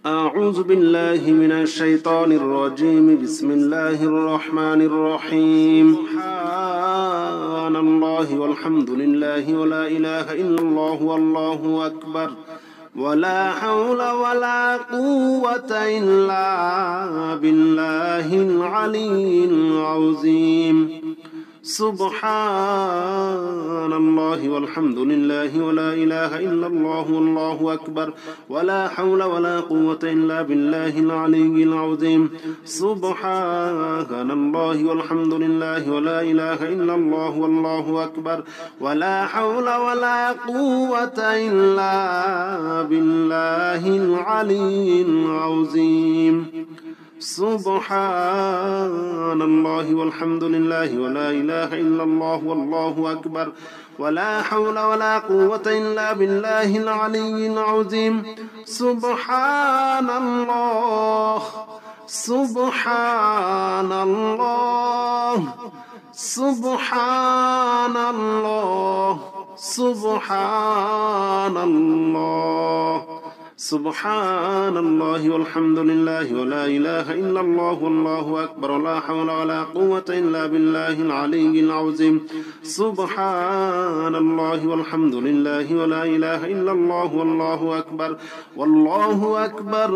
أعوذ بالله من الشيطان الرجيم. بسم الله الرحمن الرحيم. سبحان الله والحمد لله ولا إله إلا الله والله أكبر ولا حول ولا قوة إلا بالله العلي العظيم. سبحان الله والحمد لله ولا إله إلا الله والله أكبر ولا حول ولا قوة إلا بالله العلي العظيم. سبحان الله والحمد لله ولا إله إلا الله والله أكبر ولا حول ولا قوة إلا بالله العلي العظيم. سبحان الله والحمد لله ولا إله إلا الله والله أكبر ولا حول ولا قوة إلا بالله العلي العظيم. سبحان الله سبحان الله سبحان الله سبحان الله سبحان الله والحمد لله ولا إله إلا الله والله أكبر ولا حول ولا قوة إلا بالله العلي العظيم. سبحان الله والحمد لله ولا إله إلا الله والله أكبر والله أكبر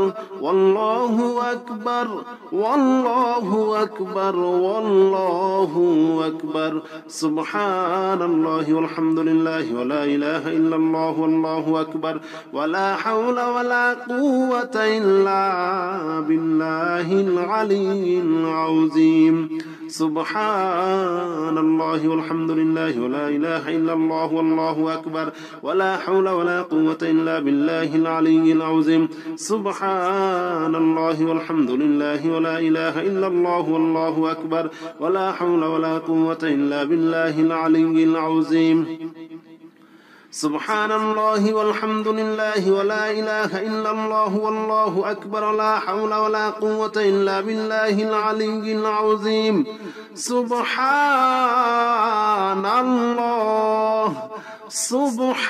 والله أكبر والله أكبر والله أكبر. سبحان الله والحمد لله ولا إله إلا الله والله أكبر ولا حول ولا قوة إلا بالله العلي العظيم. سبحان الله والحمد لله ولا إله إلا الله والله أكبر ولا حول ولا قوة إلا بالله العلي العظيم. سبحان الله والحمد لله ولا إله إلا الله والله أكبر ولا حول ولا قوة إلا بالله العلي العظيم. سبحان الله والحمد لله ولا إله إلا الله والله أكبر ولا حول ولا قوة إلا بالله العلي العظيم. سبحان الله سبحان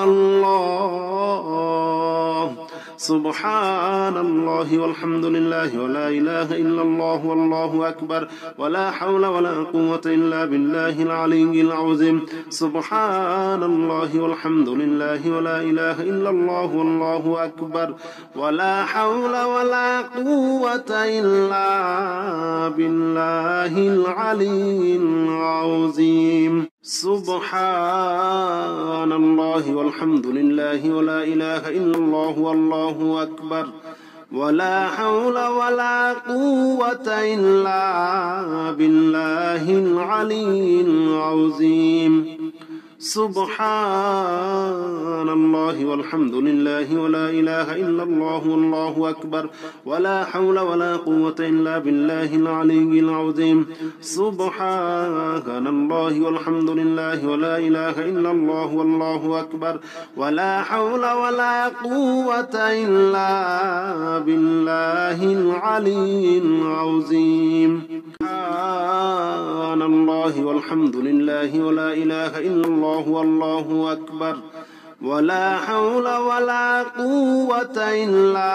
الله سبحان الله والحمد لله ولا إله إلا الله والله أكبر ولا حول ولا قوة إلا بالله العلي العظيم. سبحان الله والحمد لله ولا إله إلا الله والله أكبر ولا حول ولا قوة إلا بالله العلي العظيم. سبحان الله والحمد لله ولا إله إلا الله والله أكبر ولا حول ولا قوة إلا بالله العلي العظيم. سبحان الله والحمد لله ولا إله إلا الله والله أكبر ولا حول ولا قوة إلا بالله العلي العظيم. سبحان الله والحمد لله ولا إله إلا الله والله أكبر ولا حول ولا قوة إلا بالله العلي العظيم. سبحان الله والحمد لله ولا إله إلا الله والله أكبر ولا حول ولا قوة إلا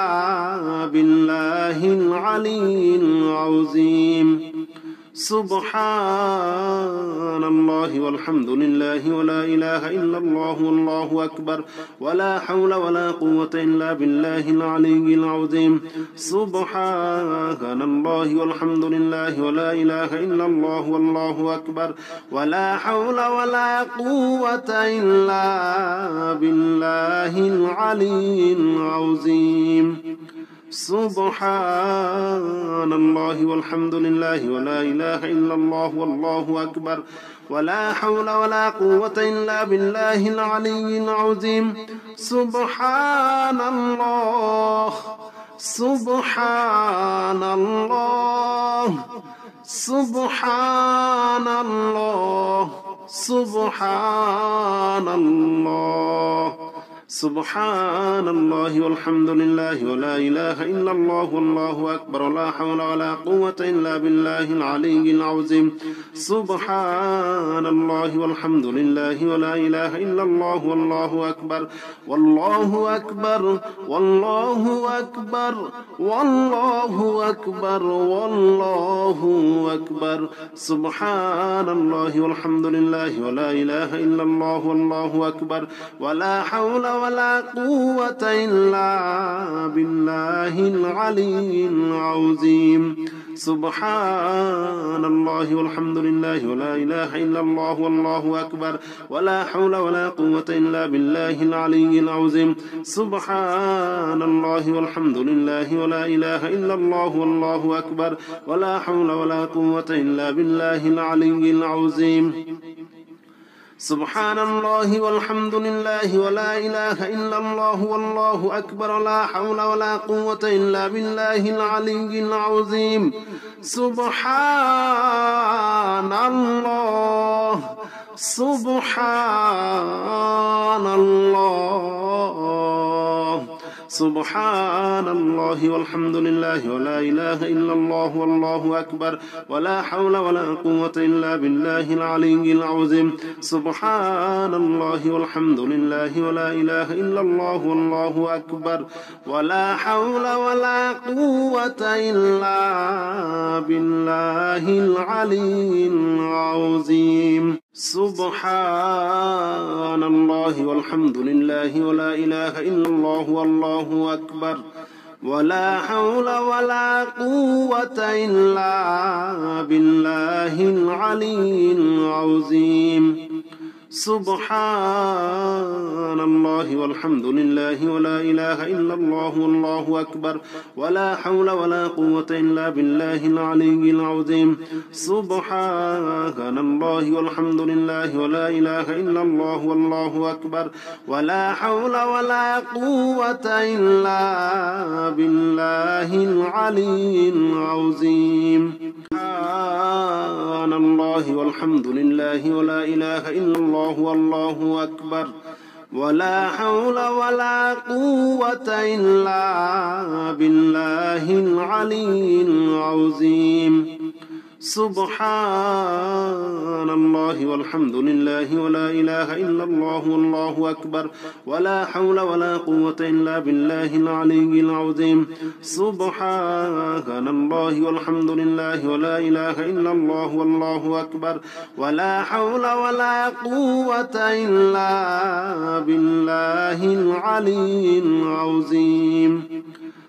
بالله العلي العظيم. سبحان الله والحمد لله ولا إله إلا الله والله أكبر ولا حول ولا قوة إلا بالله العلي العظيم. سبحان الله والحمد لله ولا إله إلا الله والله أكبر ولا حول ولا قوة إلا بالله العلي العظيم. سبحان الله والحمد لله ولا إله إلا الله والله أكبر ولا حول ولا قوة إلا بالله العلي العظيم. سبحان الله سبحان الله سبحان الله سبحان الله سبحان الله والحمد لله ولا إله إلا الله والله أكبر ولا حول ولا قوة إلا بالله العلي العظيم سبحان الله والحمد لله ولا إله إلا الله والله أكبر والله أكبر والله أكبر والله أكبر والله أكبر سبحان الله والحمد لله ولا إله إلا الله والله أكبر ولا حول ولا قوة إلا بالله العلي العظيم سبحان الله والحمد لله ولا إله إلا الله والله أكبر ولا حول ولا قوة إلا بالله العلي العظيم سبحان الله والحمد لله ولا إله إلا الله والله أكبر ولا حول ولا قوة إلا بالله العلي العظيم سبحان الله والحمد لله ولا إله إلا الله والله أكبر ولا حول ولا قوة إلا بالله العلي العظيم سبحان الله سبحان الله سبحان الله والحمد لله ولا إله إلا الله والله أكبر ولا حول ولا قوة إلا بالله العلي العظيم سبحان الله والحمد لله ولا إله إلا الله والله أكبر ولا حول ولا قوة إلا بالله العلي العظيم سبحان الله والحمد لله ولا إله إلا الله والله أكبر ولا حول ولا قوة إلا بالله العلي العظيم سبحان الله والحمد لله ولا إله إلا الله والله أكبر ولا حول ولا قوة إلا بالله العلي العظيم سبحان الله والحمد لله ولا إله إلا الله والله أكبر ولا حول ولا قوة إلا بالله العلي العظيم سبحان الله والحمد لله ولا إله إلا الله والله أكبر ولا حول ولا قوة إلا بالله العلي العظيم سبحان الله والحمد لله ولا إله إلا الله والله أكبر ولا حول ولا قوة إلا بالله العلي العظيم سبحان الله والحمد لله ولا إله إلا الله والله أكبر ولا حول ولا قوة إلا بالله العلي العظيم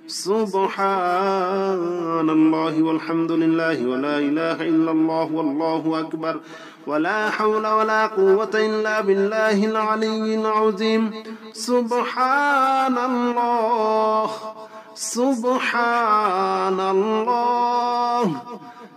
سبحان الله والحمد لله ولا إله إلا الله والله أكبر ولا حول ولا قوة إلا بالله العلي العظيم سبحان الله سبحان الله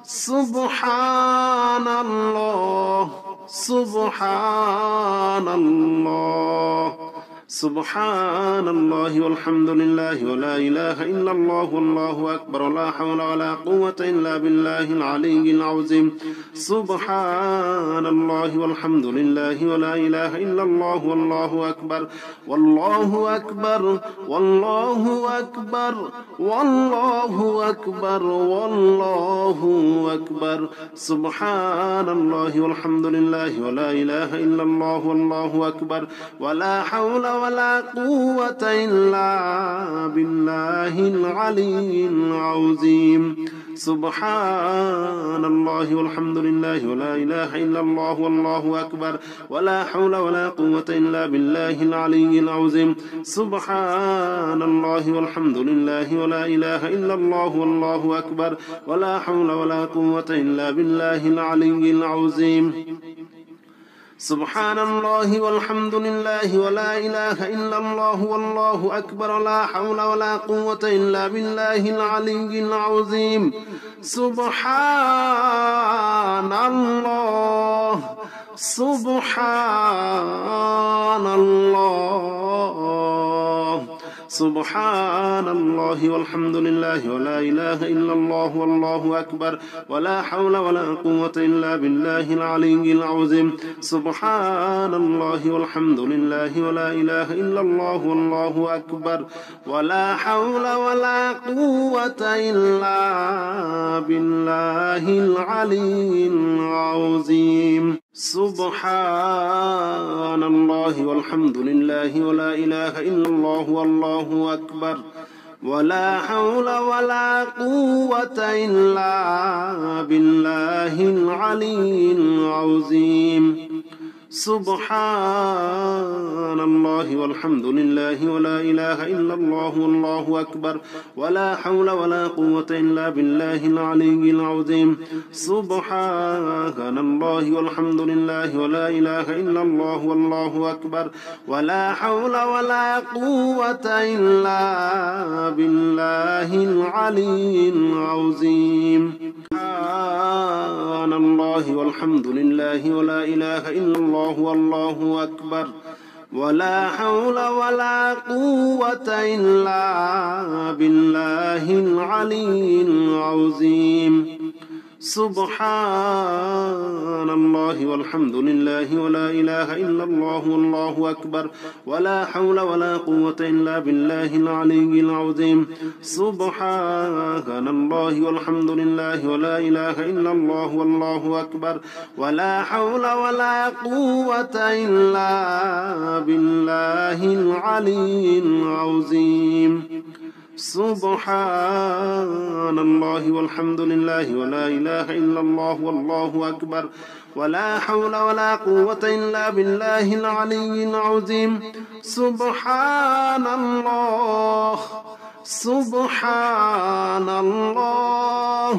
سبحان الله سبحان الله سبحان الله والحمد لله ولا إله إلا الله والله أكبر ولا حول ولا قوة إلا بالله العلي العظيم سبحان الله والحمد لله ولا إله إلا الله والله أكبر والله أكبر والله أكبر والله أكبر والله أكبر سبحان الله والحمد لله ولا إله إلا الله والله أكبر ولا حول ولا قوة إلا بالله العلي العظيم سبحان الله والحمد لله ولا إله إلا الله والله أكبر ولا حول ولا قوة إلا بالله العلي العظيم سبحان الله والحمد لله ولا إله إلا الله والله أكبر ولا حول ولا قوة إلا بالله العلي العظيم سبحان الله والحمد لله ولا إله إلا الله والله أكبر ولا حول ولا قوة إلا بالله العلي العظيم سبحان الله سبحان الله سبحان الله والحمد لله ولا إله إلا الله والله أكبر ولا حول ولا قوة إلا بالله العلي العظيم سبحان الله والحمد لله ولا إله إلا الله والله أكبر ولا حول ولا قوة إلا بالله العلي العظيم سبحان الله والحمد لله ولا إله إلا الله والله أكبر ولا حول ولا قوة إلا بالله العلي العظيم سبحان الله والحمد لله ولا إله إلا الله والله أكبر ولا حول ولا قوة إلا بالله العلي العظيم سبحان الله والحمد لله ولا إله إلا الله والله أكبر ولا حول ولا قوة إلا بالله العلي العظيم سبحان الله والحمد لله ولا إله إلا الله والله أكبر ولا حول ولا قوة إلا بالله العلي العظيم سبحان الله والحمد لله ولا إله إلا الله والله أكبر ولا حول ولا قوة إلا بالله العلي العظيم سبحان الله والحمد لله ولا إله إلا الله والله أكبر ولا حول ولا قوة إلا بالله العلي العظيم سبحان الله والحمد لله ولا إله إلا الله والله أكبر ولا حول ولا قوة إلا بالله العلي العظيم سبحان الله سبحان الله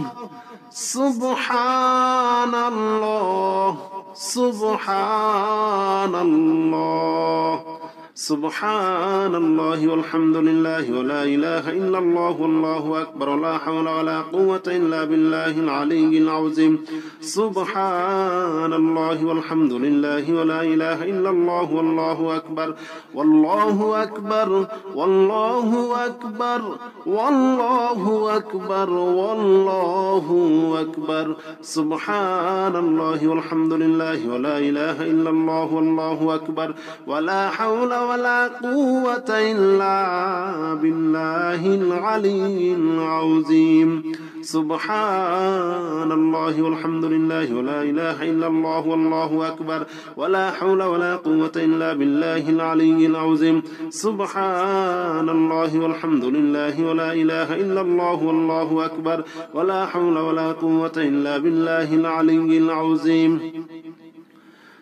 سبحان الله سبحان الله سبحان الله والحمد لله ولا إله إلا الله والله أكبر ولا حول ولا قوة إلا بالله العلي العظيم سبحان الله والحمد لله ولا إله إلا الله والله أكبر والله أكبر والله أكبر والله أكبر والله أكبر سبحان الله والحمد لله ولا إله إلا الله والله أكبر ولا حول ولا قوة إلا بالله العلي العظيم سبحان الله والحمد لله ولا إله إلا الله والله أكبر ولا حول ولا قوة إلا بالله العلي العظيم سبحان الله والحمد لله ولا إله إلا الله والله أكبر ولا حول ولا قوة إلا بالله العلي العظيم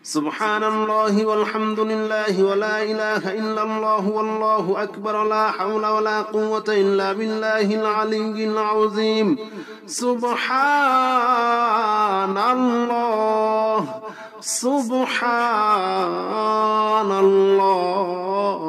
سبحان الله والحمد لله ولا إله إلا الله والله أكبر ولا حول ولا قوة إلا بالله العلي العظيم سبحان الله سبحان الله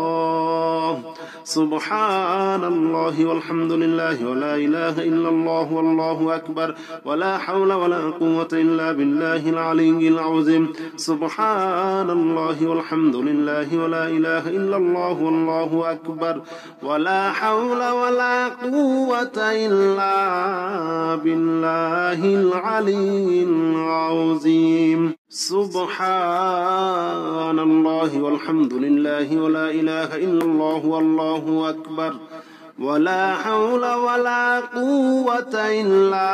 سبحان الله والحمد لله ولا إله إلا الله والله أكبر ولا حول ولا قوة إلا بالله العلي العظيم سبحان الله والحمد لله ولا إله إلا الله والله أكبر ولا حول ولا قوة إلا بالله العلي العظيم سبحان الله والحمد لله ولا إله إلا الله والله أكبر ولا حول ولا قوة إلا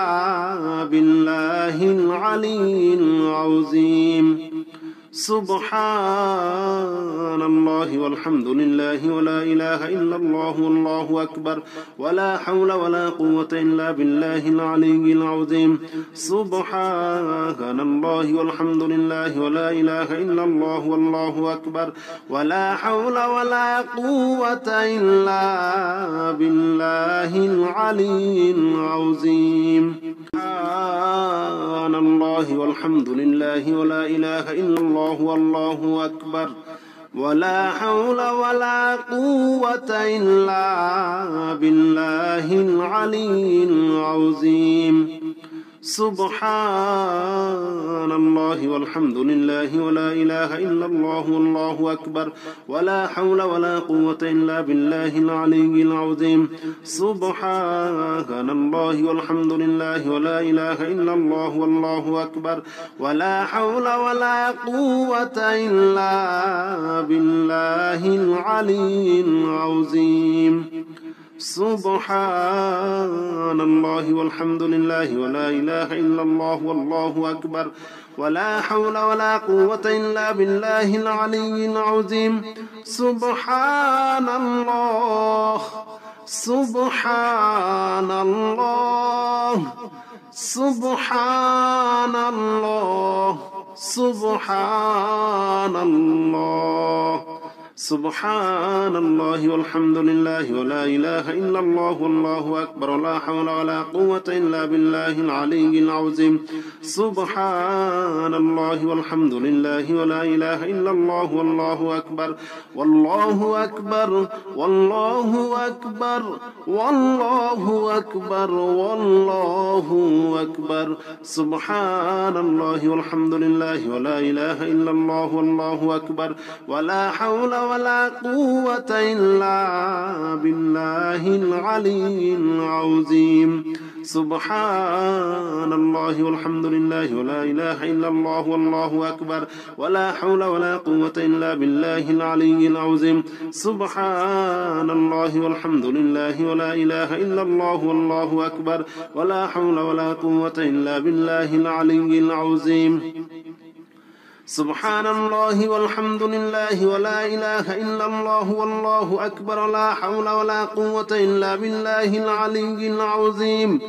بالله العلي العظيم سبحان الله والحمد لله ولا إله إلا الله والله أكبر ولا حول ولا قوة إلا بالله العلي العظيم سبحان الله والحمد لله ولا إله إلا الله والله أكبر ولا حول ولا قوة إلا بالله العلي العظيم سبحان الله والحمد لله ولا إله إلا الله والله أكبر ولا حول ولا قوة إلا بالله العلي العظيم سبحان الله والحمد لله ولا إله إلا الله والله أكبر ولا حول ولا قوة إلا بالله العلي العظيم سبحان الله والحمد لله ولا إله إلا الله والله أكبر ولا حول ولا قوة إلا بالله العلي العظيم سبحان الله والحمد لله ولا إله إلا الله والله أكبر ولا حول ولا قوة إلا بالله العلي العظيم سبحان الله سبحان الله سبحان الله سبحان الله سبحان الله والحمد لله ولا إله إلا الله والله أكبر ولا حول ولا قوة إلا بالله العلي العظيم سبحان الله والحمد لله ولا إله إلا الله والله أكبر والله أكبر والله أكبر والله أكبر والله أكبر سبحان الله والحمد لله ولا إله إلا الله والله أكبر ولا حول ولا قوة إلا بالله العلي العظيم سبحان الله والحمد لله ولا إله إلا الله والله أكبر ولا حول ولا قوة إلا بالله العلي العظيم سبحان الله والحمد لله ولا إله إلا الله والله أكبر ولا حول ولا قوة إلا بالله العلي العظيم سبحان الله والحمد لله ولا إله إلا الله والله أكبر ولا حول ولا قوة إلا بالله العلي العظيم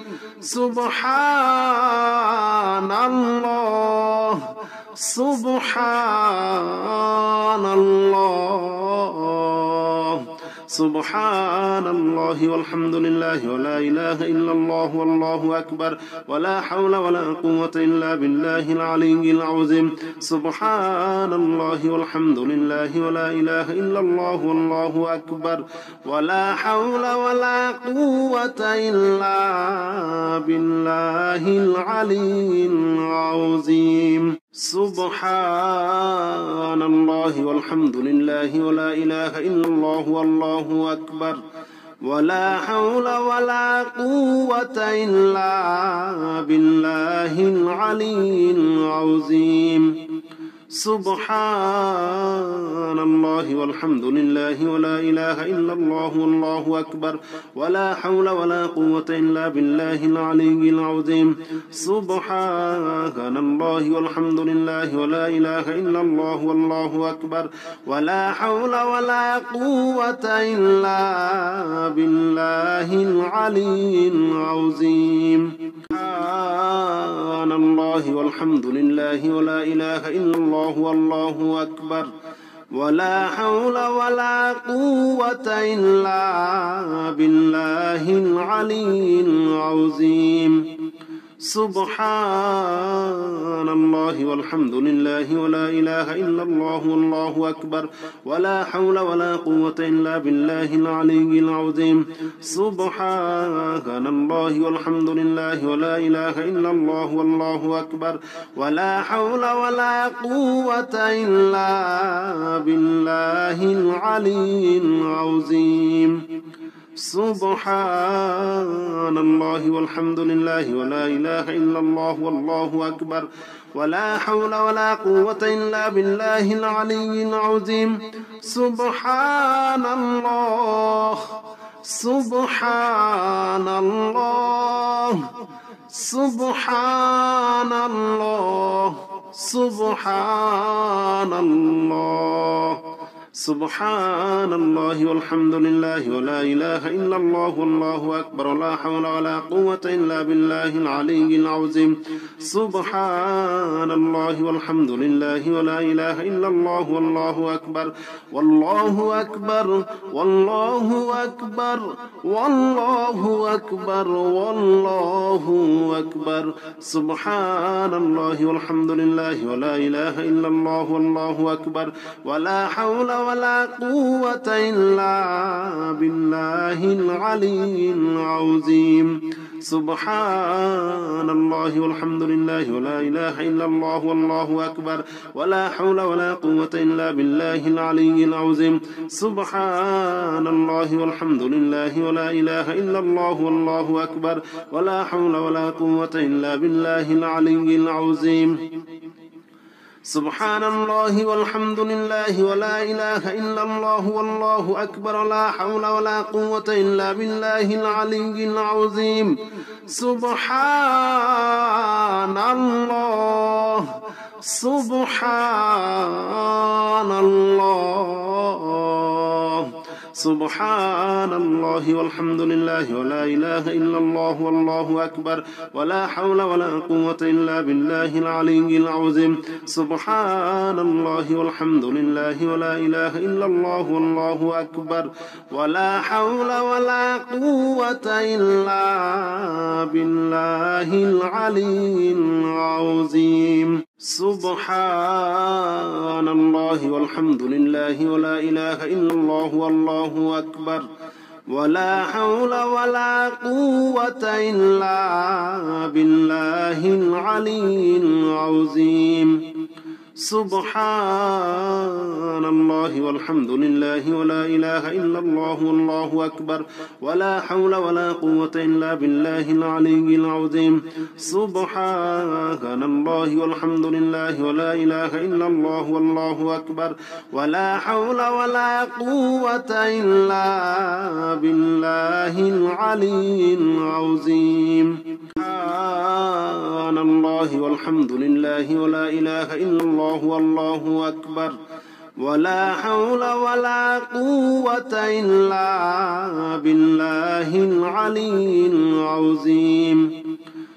سبحان الله سبحان الله سبحان الله والحمد لله ولا إله إلا الله والله أكبر ولا حول ولا قوة إلا بالله العلي العظيم سبحان الله والحمد لله ولا إله إلا الله والله أكبر ولا حول ولا قوة إلا بالله العلي العظيم سبحان الله والحمد لله ولا إله إلا الله والله أكبر ولا حول ولا قوة إلا بالله العلي العظيم سبحان الله والحمد لله ولا إله إلا الله والله أكبر ولا حول ولا قوة إلا بالله العلي العظيم سبحان الله والحمد لله ولا إله إلا الله والله أكبر ولا حول ولا قوة إلا بالله العلي العظيم سبحان الله والحمد لله ولا إله إلا الله والله أكبر ولا حول ولا قوة إلا بالله العلي العظيم سبحان الله والحمد لله ولا إله إلا الله والله أكبر ولا حول ولا قوة إلا بالله العلي العظيم سبحان الله والحمد لله ولا إله إلا الله والله أكبر ولا حول ولا قوة إلا بالله العلي العظيم سبحان الله والحمد لله ولا إله إلا الله والله أكبر ولا حول ولا قوة إلا بالله العلي العظيم سبحان الله سبحان الله سبحان الله سبحان الله سبحان الله والحمد لله ولا إله إلا الله والله أكبر ولا حول ولا قوة إلا بالله العلي العظيم سبحان الله والحمد لله ولا إله إلا الله والله أكبر والله أكبر والله أكبر والله أكبر والله أكبر سبحان الله والحمد لله ولا إله إلا الله والله أكبر ولا حول ولا قوة إلا بالله العلي العظيم سبحان الله والحمد لله ولا إله إلا الله والله أكبر ولا حول ولا قوة إلا بالله العلي العظيم سبحان الله والحمد لله ولا إله إلا الله والله أكبر ولا حول ولا قوة إلا بالله العلي العظيم سبحان الله والحمد لله ولا إله إلا الله والله أكبر لا حول ولا قوة إلا بالله العلي العظيم سبحان الله سبحان الله سبحان الله والحمد لله ولا إله إلا الله والله أكبر ولا حول ولا قوة إلا بالله العلي العظيم سبحان الله والحمد لله ولا إله إلا الله والله أكبر ولا حول ولا قوة إلا بالله العلي العظيم سبحان الله والحمد لله ولا إله إلا الله والله أكبر ولا حول ولا قوة إلا بالله العلي العظيم سبحان الله والحمد لله ولا إله إلا الله والله أكبر ولا حول ولا قوة إلا بالله العلي العظيم سبحان الله والحمد لله ولا إله إلا الله والله أكبر ولا حول ولا قوة إلا بالله العلي العظيم سبحان الله والحمد لله ولا إله إلا الله والله أكبر ولا حول ولا قوة إلا بالله العلي العظيم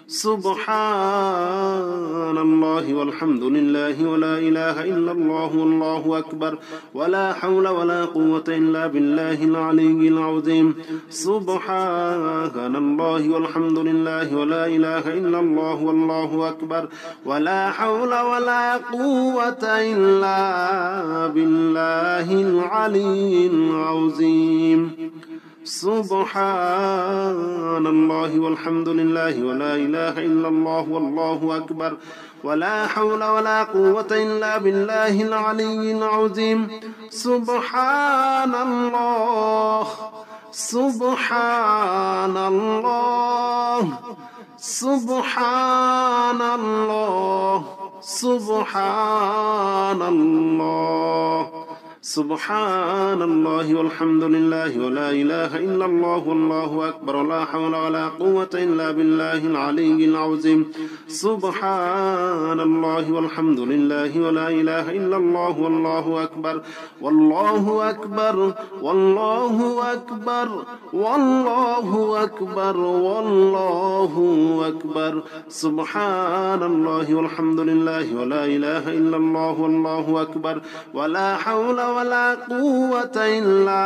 سبحان الله والحمد لله ولا إله إلا الله والله أكبر ولا حول ولا قوة إلا بالله العلي العظيم سبحان الله والحمد لله ولا إله إلا الله والله أكبر ولا حول ولا قوة إلا بالله العلي العظيم سبحان الله والحمد لله ولا إله إلا الله والله أكبر ولا حول ولا قوة إلا بالله العلي العظيم سبحان الله سبحان الله سبحان الله سبحان الله سبحان الله والحمد لله ولا إله إلا الله والله أكبر ولا حول ولا قوة إلا بالله العلي العظيم سبحان الله والحمد لله ولا إله إلا الله والله أكبر والله أكبر والله أكبر والله أكبر والله أكبر سبحان الله والحمد لله ولا إله إلا الله والله أكبر ولا حول ولا قوة إلا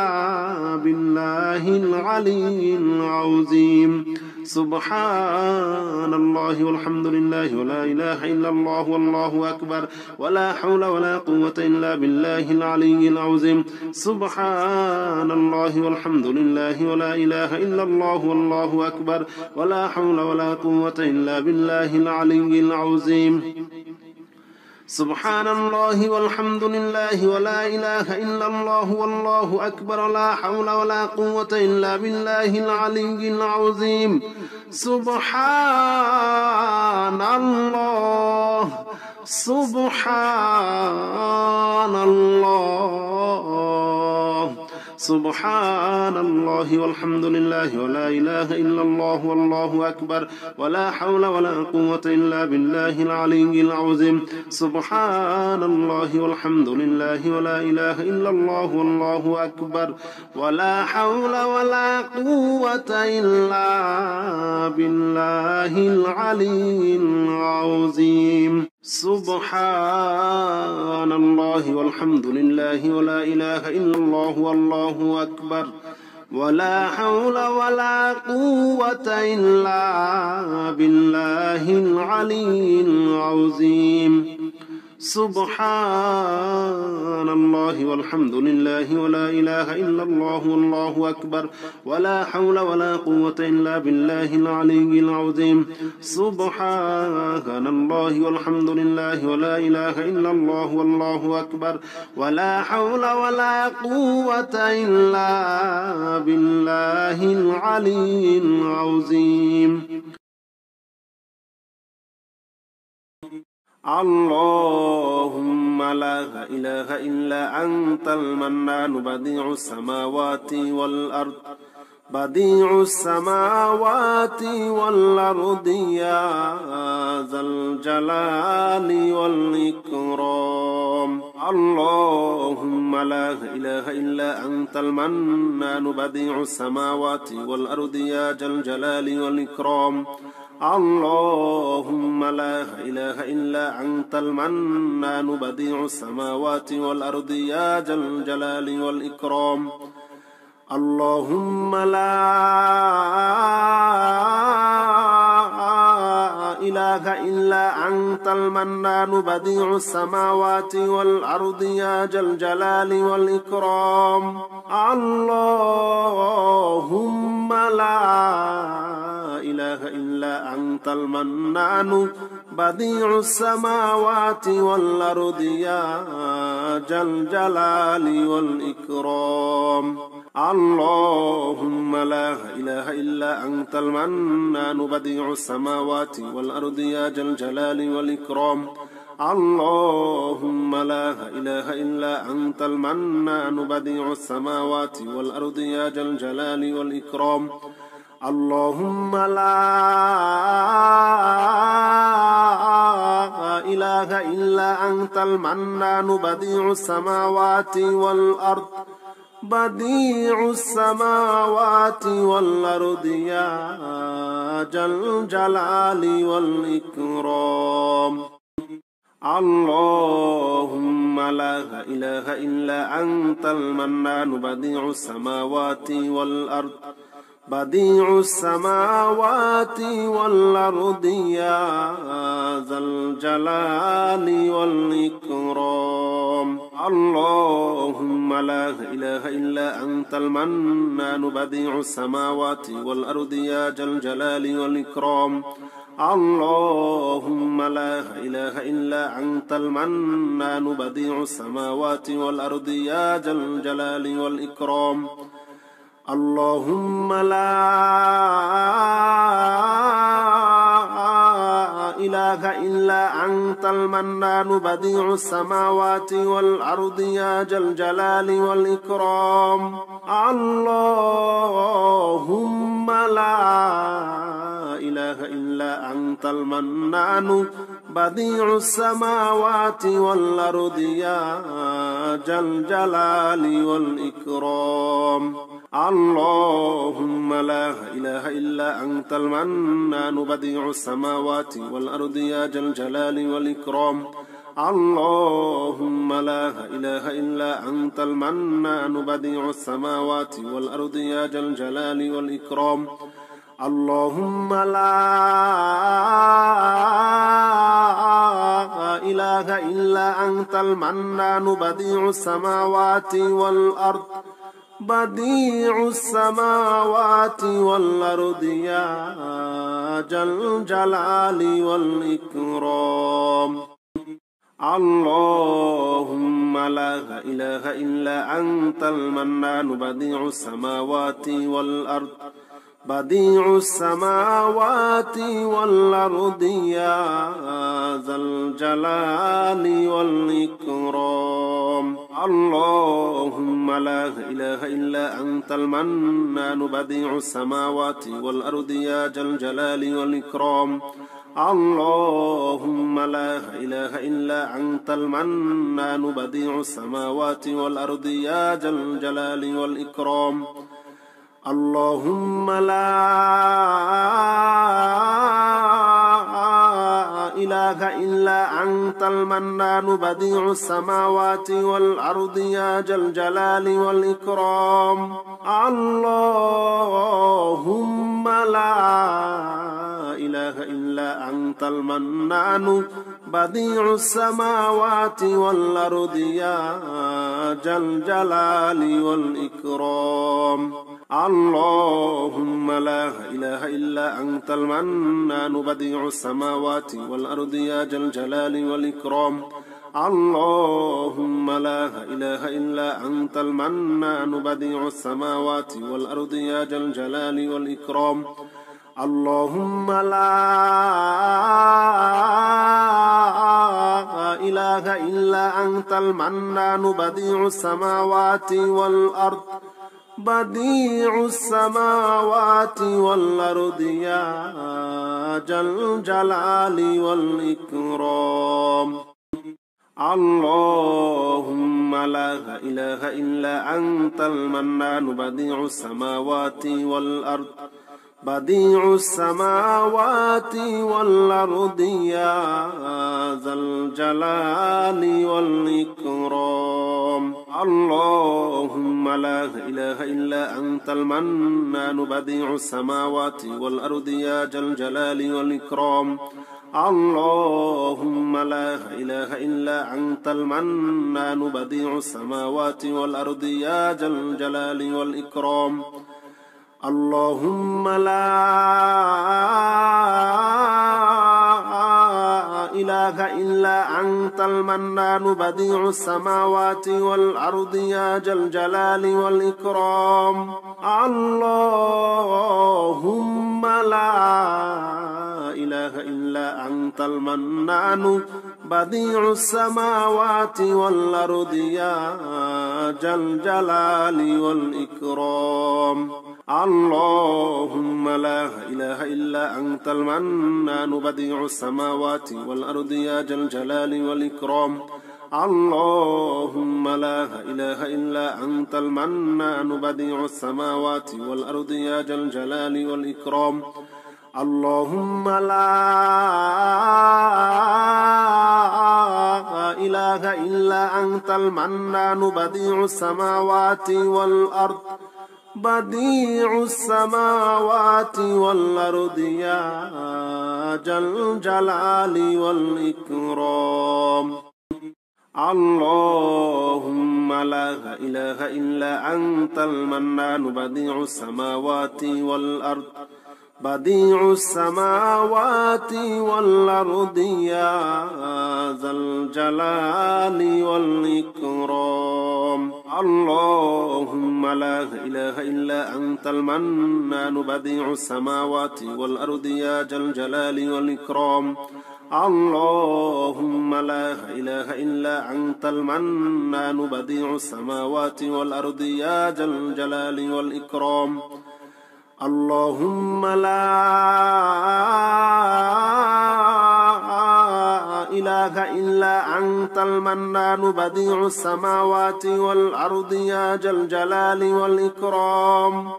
بالله العلي العظيم سبحان الله والحمد لله ولا إله إلا الله والله أكبر ولا حول ولا قوة إلا بالله العلي العظيم سبحان الله والحمد لله ولا إله إلا الله والله أكبر ولا حول ولا قوة إلا بالله العلي العظيم سبحان الله والحمد لله ولا إله إلا الله والله أكبر لا حول ولا قوة إلا بالله العلي العظيم سبحان الله سبحان الله سبحان الله والحمد لله ولا إله إلا الله والله أكبر ولا حول ولا قوة إلا بالله العلي العظيم سبحان الله والحمد لله ولا إله إلا الله والله أكبر ولا حول ولا قوة إلا بالله العلي العظيم سبحان الله والحمد لله ولا إله إلا الله والله أكبر ولا حول ولا قوة إلا بالله العلي العظيم سبحان الله والحمد لله ولا إله إلا الله والله أكبر ولا حول ولا قوة إلا بالله العلي العظيم سبحان الله والحمد لله ولا إله إلا الله والله أكبر ولا حول ولا قوة إلا بالله العلي العظيم اللهم لا إله إلا أنت المنان بديع السماوات والأرض بديع السماوات والأرض يا ذا الجلال والإكرام اللهم لا إله إلا أنت المنان بديع السماوات والأرض يا ذا الجلال والإكرام اللهم لا إله إلا أنت المنان بديع السماوات والأرض يا ذا الجلال والإكرام اللهم لا إله إلا أنت المنان بديع السماوات والأرض يا ذا الجلال والإكرام اللهم لا إله إلا أنت المنان بديع السماوات والأرض يا ذا الجلال والإكرام اللهم لا إله إلا أنت المنان بديع السماوات والأرض يا ذا الجلال والإكرام اللهم لا إله إلا أنت المنان بديع السماوات والأرض يا ذا الجلال والإكرام اللهم لا إله إلا أنت المنان بديع السماوات والأرض بديع السماوات والأرض يا ذا الجلال والإكرام اللهم لا إله إلا أنت المنان بديع السماوات والأرض بديع السماوات والأرض يا ذا الجلال والإكرام اللهم لا إله إلا أنت المنان بديع السماوات والأرض يا ذا الجلال والإكرام اللهم لا إله إلا أنت المنان بديع السماوات والأرض يا ذا الجلال والإكرام اللهم لا إله إلا أنت المنان بديع السماوات والأرض يا ذا الجلال والإكرام اللهم لا إله إلا أنت المنان بديع السماوات والأرض يا ذا الجلال والإكرام اللهم لا إله إلا أنت المنان بديع السماوات والأرض يا ذا الجلال والإكرام اللهم لا إله إلا أنت المنان بديع السماوات والأرض يا ذا الجلال والإكرام اللهم لا إله إلا أنت المنان بديع السماوات والأرض بديع السماوات والأرض يا ذا الجلال والإكرام اللهم لا إله إلا أنت المنان بديع السماوات والأرض بديع السماوات والأرض يا ذا الجلال والإكرام اللهم لا إله إلا أنت المنان بديع السماوات والأرض يا ذا الجلال والإكرام اللهم لا إله إلا أنت المنان بديع السماوات والأرض يا ذا الجلال والإكرام اللهم لا إله إلا أنت المنان بديع السماوات والأرض يا ذا الجلال والإكرام اللهم لا إله إلا أنت المنان بديع السماوات والأرض يا ذا الجلال والإكرام اللهم لا إله إلا أنت المنان بديع السماوات والأرض يا ذا الجلال والإكرام اللهم لا إله إلا أنت المنان بديع السماوات والأرض يا ذا الجلال والإكرام اللهم لا إله إلا أنت المنان بديع السماوات والأرض بديع السماوات والأرض يا ذا الجلال والإكرام اللهم لا إله إلا أنت المنان بديع السماوات والأرض بديع السماوات والأرض يا ذا الجلال والإكرام اللهم لا إله إلا أنت المنان بديع السماوات والأرض يا ذا الجلال والإكرام اللهم لا إله إلا أنت المنان بديع السماوات والأرض يا ذا الجلال والإكرام اللهم لا إله إلا أنت المنان بديع السماوات والأرض يا ذا الجلال والإكرام اللهم لا إله إلا أنت المنان بديع السماوات والأرض يا ذا الجلال والإكرام اللهم لا إله إلا أنت المنان بديع السماوات والأرض يا ذا الجلال والإكرام اللهم لا إله إلا أنت المنان بديع السماوات والأرض يا ذا الجلال والإكرام اللهم لا إله إلا أنت المنان بديع السماوات والأرض بديع السماوات والأرض يا ذا الجلال والإكرام اللهم لا إله إلا أنت المنان بديع السماوات والأرض بديع السماوات والأرض يا ذا الجلال والإكرام اللهم لا إله إلا أنت المنان بديع السماوات والأرض يا ذا الجلال والإكرام اللهم لا إله إلا أنت المنان بديع السماوات والأرض يا ذا الجلال والإكرام اللهم لا إله إلا أنت المنان بديع السماوات والأرض يا ذا الجلال والإكرام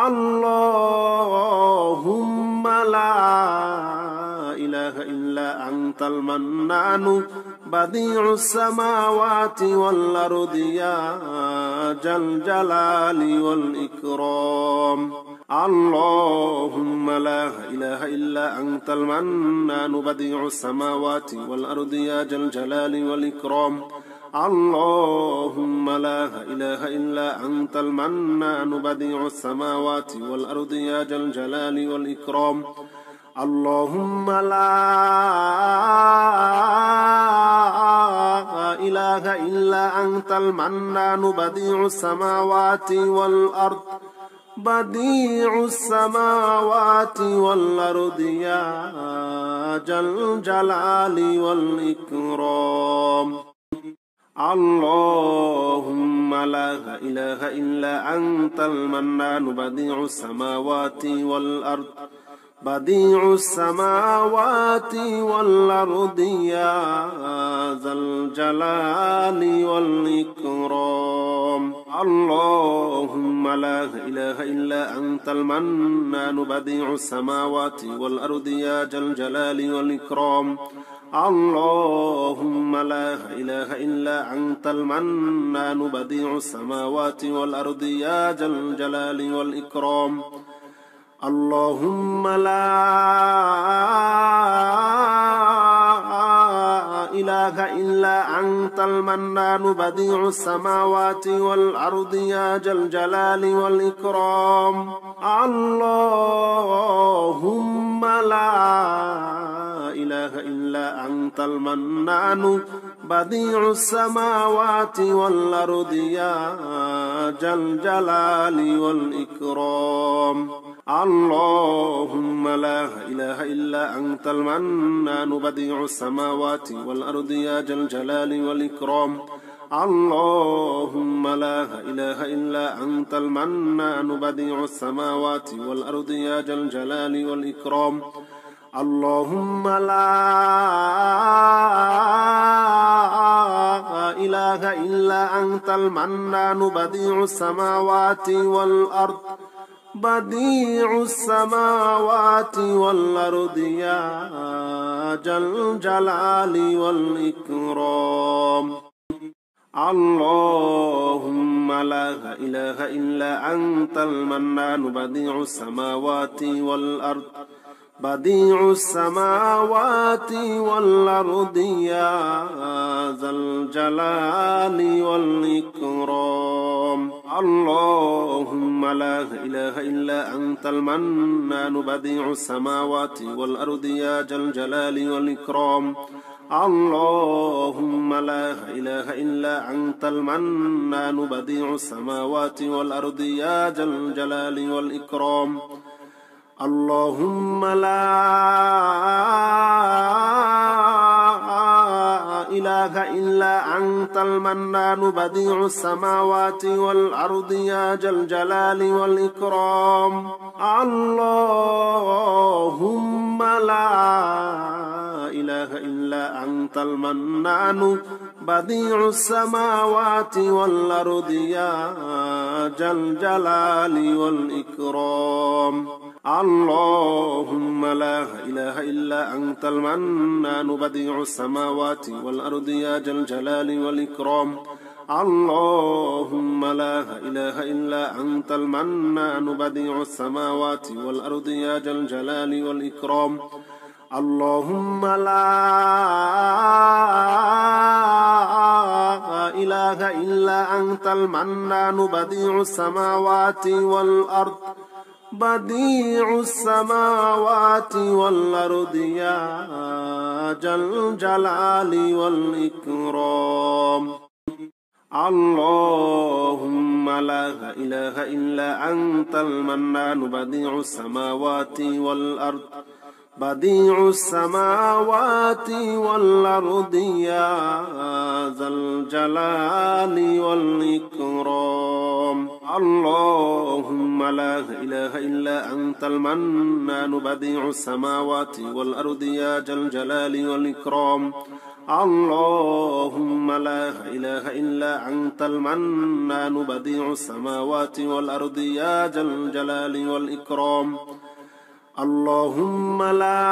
اللهم لا إله إلا أنت المنان بديع السماوات والأرض يا ذا الجلال والإكرام اللهم لا إله إلا أنت المنان بديع السماوات والأرض يا ذا الجلال والإكرام اللهم لا إله إلا أنت المنان بديع السماوات والأرض يا ذا الجلال والإكرام اللهم لا إله إلا أنت المنان بديع السماوات والأرض بديع السماوات والأرض يا ذا الجلال والإكرام اللهم لا إله إلا أنت المنان بديع السماوات والأرض بديع السماوات والأرض يا ذا الجلال والإكرام اللهم لا إله إلا أنت المنان بديع السماوات والأرض يا ذا الجلال والإكرام اللهم لا إله إلا أنت المنان بديع السماوات والأرض يا ذا الجلال والإكرام اللهم لا إله إلا أنت المنان بديع السماوات والأرض يا ذا الجلال والإكرام اللهم لا إله إلا أنت المنان بديع السماوات والأرض يا ذا الجلال والإكرام اللهم لا إله إلا أنت المنان بديع السماوات والأرض يا ذا الجلال والإكرام اللهم لا إله إلا أنت المنان بديع السماوات والأرض يا ذا الجلال والإكرام اللهم لا إله إلا أنت المنان بديع السماوات والأرض بديع السماوات والأرض يا ذا الجلال والإكرام اللهم لا إله إلا أنت المنان بديع السماوات والأرض بديع السماوات والأرض يا ذا الجلال والإكرام اللهم لا إله إلا أنت المنان بديع السماوات والأرض يا ذا الجلال والإكرام اللهم لا إله إلا أنت المنان بديع السماوات والأرض يا ذا الجلال والإكرام اللهم لا إله إلا أنت المنان بديع السماوات والأرض يا ذا الجلال والإكرام اللهم لا إله إلا أنت المنان بديع السماوات والأرض يا ذا الجلال والإكرام اللهم لا إله إلا أنت المنان بديع السماوات والأرض يا ذا الجلال والإكرام اللهم لا إله إلا أنت المنان بديع السماوات والأرض يا ذا الجلال والإكرام اللهم لا إله إلا أنت المنان بديع السماوات والأرض بديع السماوات والأرض يا ذا الجلال والإكرام اللهم لا إله إلا أنت المنان بديع السماوات والأرض بديع السماوات والأرض يا ذا الجلال والإكرام اللهم لا إله إلا أنت المنان بديع السماوات والأرض يا ذا الجلال والإكرام اللهم لا إله إلا أنت المنان بديع السماوات والأرض يا ذا الجلال والإكرام اللهم لا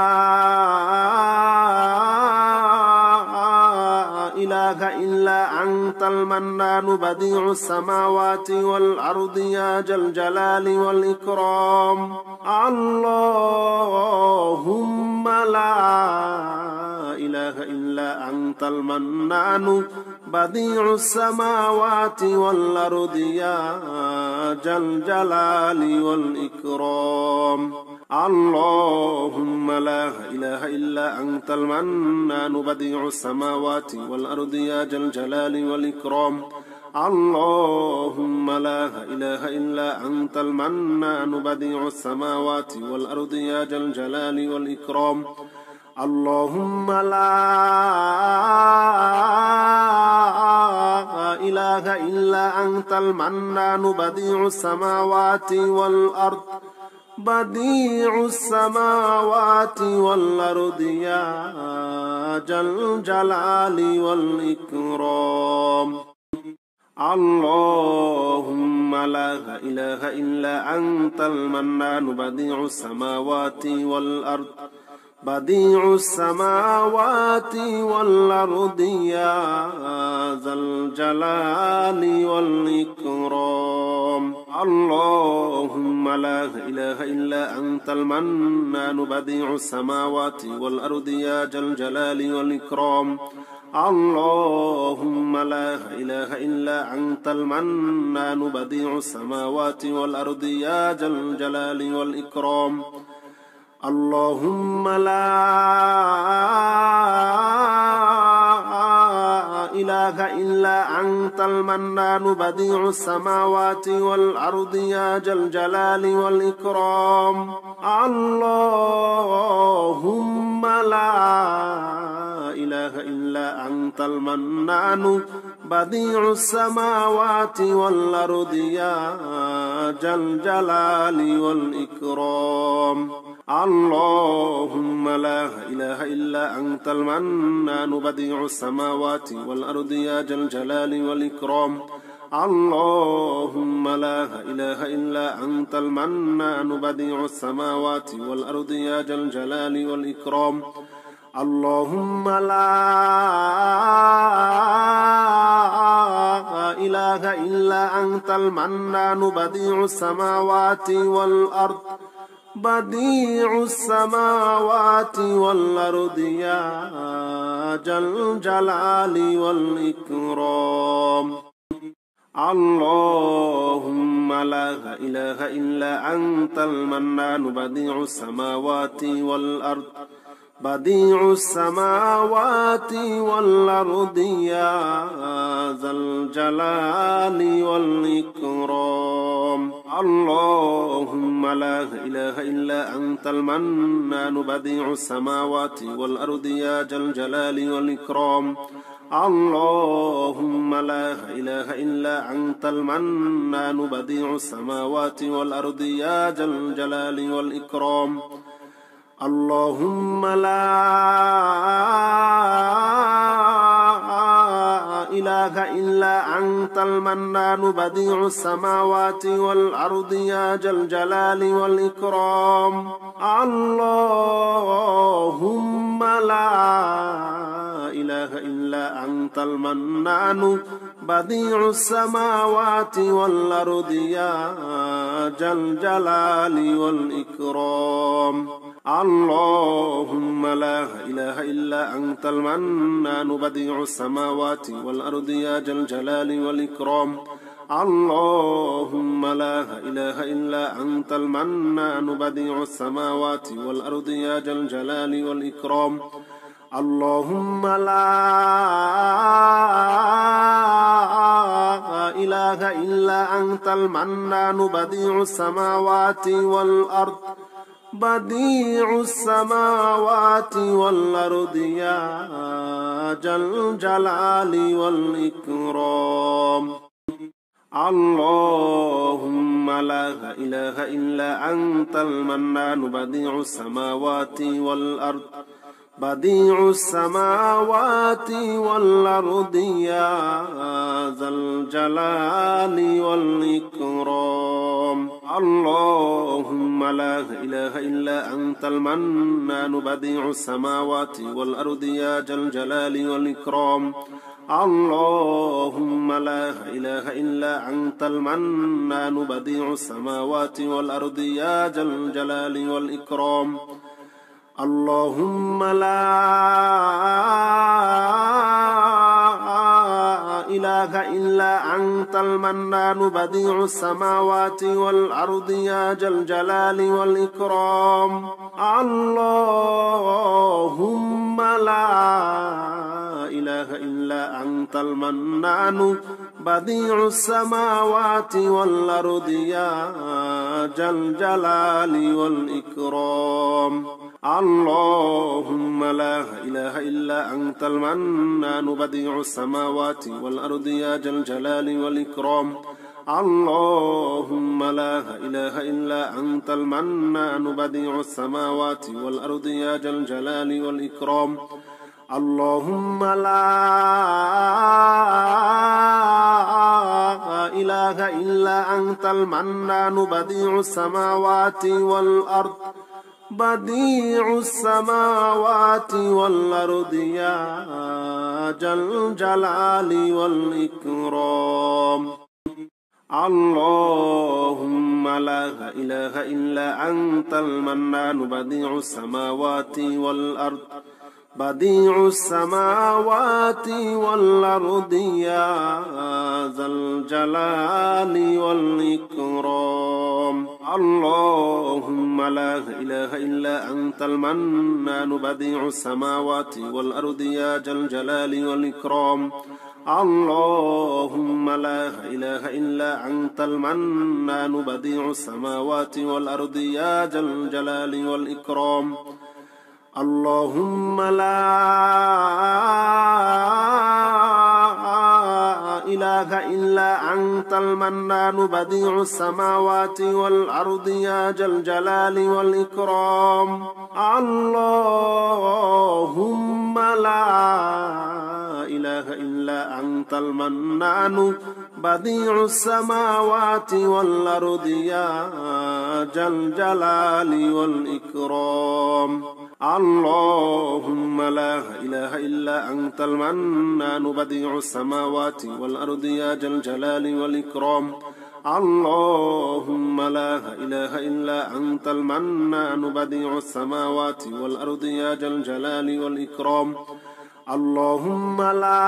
إله إلا أنت المنان بديع السماوات والأرض يا ذا الجلال والإكرام اللهم لا إله إلا أنت المنان بديع السماوات والأرض يا ذا الجلال والإكرام اللهم لا إله إلا أنت المنان بديع السماوات والأرض يا ذا الجلال والإكرام اللهم لا إله إلا أنت المنان بديع السماوات والأرض يا ذا الجلال والإكرام اللهم لا إله إلا أنت المنان بديع السماوات والأرض بديع السماوات والأرض يا ذا الجلال والإكرام اللهم لا إله إلا أنت المنان بديع السماوات والأرض بديع السماوات والأرض يا ذا الجلال والإكرام اللهم لا إله إلا أنت المنان بديع السماوات والأرض يا ذا الجلال والإكرام اللهم لا إله إلا أنت المنان بديع السماوات والأرض يا ذا الجلال والإكرام اللهم لا إله إلا أنت المنان بديع السماوات والأرض يا ذا الجلال والإكرام اللهم لا إله إلا أنت المنان بديع السماوات والأرض يا ذا الجلال والإكرام اللهم لا إله إلا أنت المنان بديع السماوات والأرض يا ذا الجلال والإكرام اللهم لا إله إلا أنت المنان بديع السماوات والأرض يا ذا الجلال والإكرام اللهم لا إله إلا أنت المنان بديع السماوات والأرض بديع السماوات والأرض يا ذا الجلال والإكرام اللهم لا إله إلا أنت المنان بديع السماوات والأرض بديع السماوات والأرض يا ذا الجلال والإكرام اللهم لا إله إلا أنت المنان بديع السماوات والأرض يا ذا الجلال والإكرام اللهم لا إله إلا أنت المنان بديع السماوات والأرض يا ذا الجلال والإكرام اللهم لا إله إلا أنت المنان بديع السماوات والأرض يا ذا الجلال والإكرام اللهم لا إله إلا أنت المنان بديع السماوات والأرض يا ذا الجلال والإكرام اللهم لا إله إلا أنت المنان بديع السماوات والأرض يا ذا الجلال والإكرام اللهم لا إله إلا أنت المنان بديع السماوات والأرض يا ذا الجلال والإكرام اللهم لا إله إلا أنت المنان بديع السماوات والأرض بديع السماوات والأرض يا ذا الجلال والإكرام اللهم لا إله إلا أنت المنان بديع السماوات والأرض بديع السماوات والأرض يا ذا الجلال والإكرام اللهم لا إله إلا أنت المنان بديع السماوات والأرض يا ذا الجلال والإكرام اللهم لا إله إلا أنت المنان بديع السماوات والأرض يا ذا الجلال والإكرام اللهم لا إله إلا أنت المنان بديع السماوات والأرض يا ذا الجلال والإكرام اللهم لا إله إلا أنت المنان بديع السماوات والأرض يا ذا الجلال والإكرام اللهم لا إله إلا أنت المنان بديع السماوات والأرض يا ذا الجلال والإكرام اللهم لا إله إلا أنت المنان بديع السماوات والأرض يا ذا الجلال والإكرام اللهم لا إله إلا أنت المنان بديع السماوات والأرض بديع السماوات والأرض يا ذا الجلال والإكرام اللهم لا إله إلا أنت المنان بديع السماوات والأرض بديع السماوات والأرض يا ذا الجلال والإكرام اللهم لا إله إلا أنت المنان بديع السماوات والأرض يا ذا الجلال والإكرام اللهم لا إله إلا أنت المنان بديع السماوات والأرض يا ذا الجلال والإكرام اللهم لا إله إلا أنت المنان بديع السماوات والأرض يا ذا الجلال والإكرام اللهم لا إله إلا أنت المنان بديع السماوات والأرض يا ذا الجلال والإكرام اللهم لا إله إلا أنت المنان بديع السماوات والأرض يا ذا الجلال والإكرام اللهم لا إله إلا أنت المنان بديع السماوات والأرض يا ذا الجلال والإكرام اللهم لا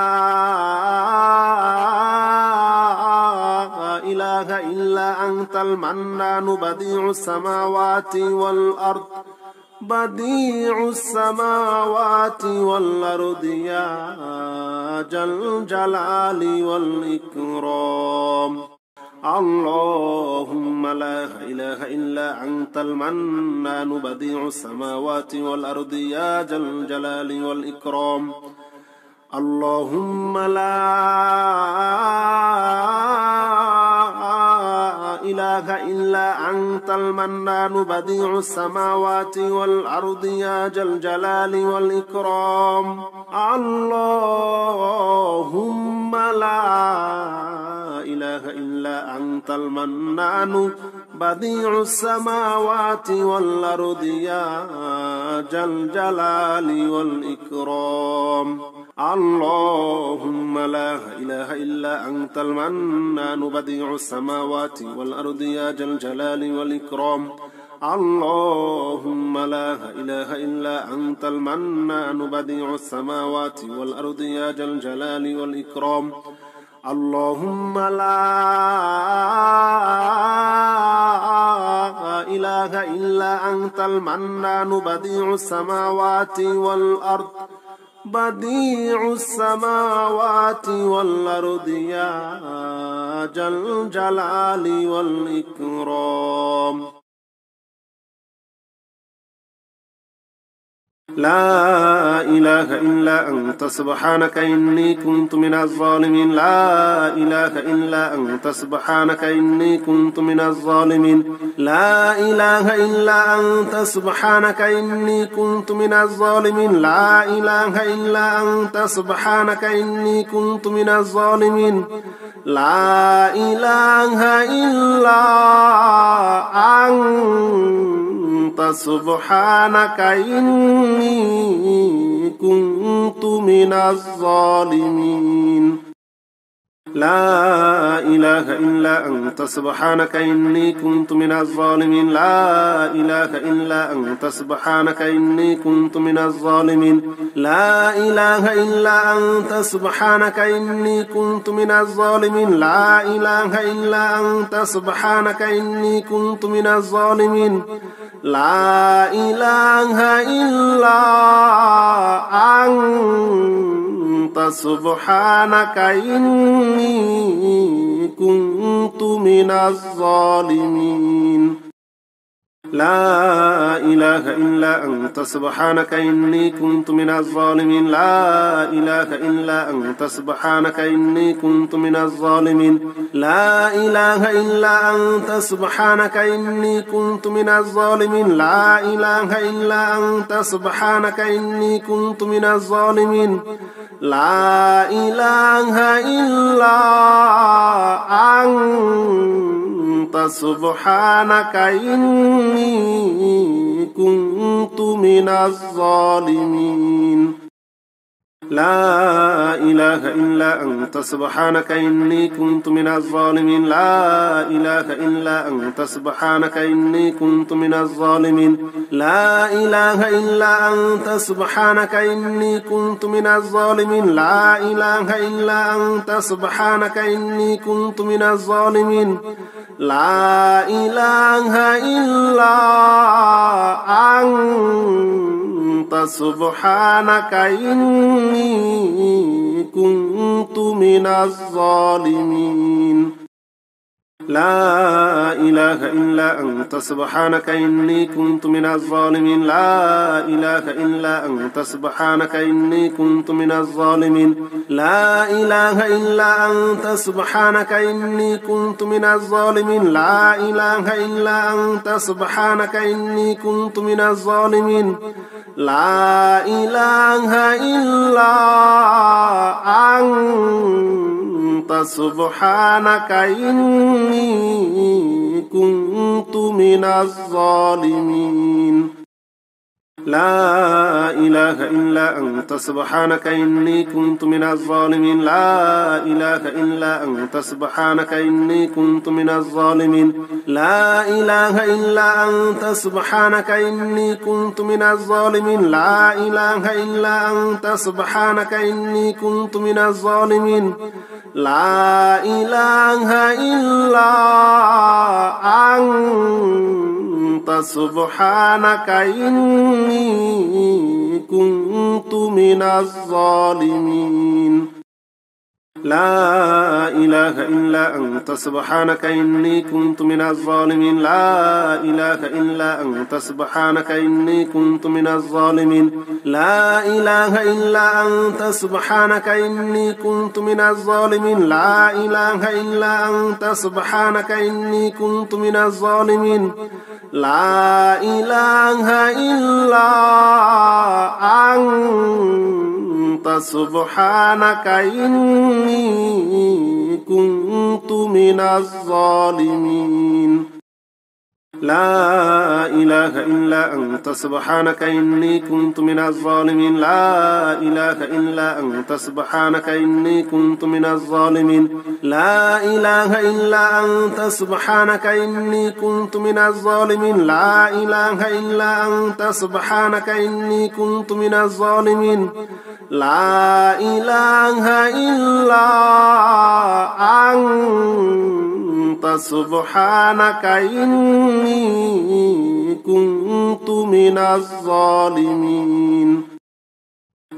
إله إلا أنت المنان بديع السماوات والأرض بديع السماوات والأرض يا ذا الجلال والإكرام اللهم لا إله إلا أنت المنان بديع السماوات والأرض يا ذا الجلال والإكرام اللهم لا إله إلا أنت المنان بديع السماوات والأرض يا ذا الجلال والإكرام اللهم لا إله إلا أنت المنان بديع السماوات والأرض يا ذا الجلال والإكرام اللهم لا إله إلا أنت المنان بديع السماوات والأرض يا ذا الجلال والإكرام اللهم لا إله إلا أنت المنان بديع السماوات والأرض يا ذا الجلال والإكرام اللهم لا إله إلا أنت المنان بديع السماوات والأرض بديع السماوات والأرض يا ذا الجلال والإكرام لا إله إلا أنت سبحانك إني كنت من الظالمين لا إله إلا أنت سبحانك إني كنت من الظالمين لا إله إلا أنت سبحانك إني كنت من الظالمين لا إله إلا أنت سبحانك إني كنت من الظالمين لا إله إلا أنت سبحانك إني كنت من الظالمين لا إله إلا أنت سبحانك إني كنت من الظالمين لا إله إلا أنت سبحانك إني كنت من الظالمين لا إله إلا أنت سبحانك إني كنت من الظالمين لا إله إلا أنت سبحانك إني كنت من الظالمين لا إله إلا أنت سبحانك إني كنت من الظالمين لا إله إلا أنت سبحانك إني كنت من الظالمين لا إله إلا أنت سبحانك إني كنت من الظالمين لا إله إلا أنت سبحانك إني كنت من الظالمين لا إله إلا أنت سبحانك إني كنت من الظالمين لا إله إلا أنت سبحانك إني كنت من الظالمين لا إله إلا أنت سبحانك إني كنت من الظالمين لا إله إلا أنت سبحانك إني كنت من الظالمين لا إله إلا أنت سبحانك إني كنت من الظالمين لا إله إلا أنت سبحانك إني كنت من الظالمين لا إله إلا أنت سبحانك إني كنت من الظالمين لا إله إلا أنت سبحانك إني كنت من الظالمين لا إله إلا أنت سبحانك إني كنت من الظالمين لا إله إلا أنت سبحانك إني كنت من الظالمين لا إله إلا أنت سبحانك إني كنت من الظالمين لا إله إلا أنت سبحانك إني كنت من الظالمين لا إله إلا أنت سبحانك إني كنت من الظالمين لا إله إلا أنت سبحانك إني كنت من الظالمين لا إله إلا أنت سبحانك إني كنت من الظالمين لا إله إلا أنت سبحانك إني كنت من الظالمين لا إله إلا أنت سبحانك إني كنت من الظالمين لا إله إلا أنت سبحانك إني كنت من الظالمين لا إله إلا أنت سبحانك إني كنت من الظالمين لا إله إلا أنت سبحانك إني كنت من الظالمين لا إله إلا أنت سبحانك إني كنت من الظالمين لا إله إلا أنت سبحانك إني كنت من الظالمين لا إله إلا أنت سبحانك إني كنت من الظالمين لا إله إلا أنت سبحانك إني كنت من الظالمين لا إله إلا أنت سبحانك إني كنت من الظالمين لا إله إلا أنت سبحانك إني كنت من الظالمين لا إله إلا أنت سبحانك إني كنت من الظالمين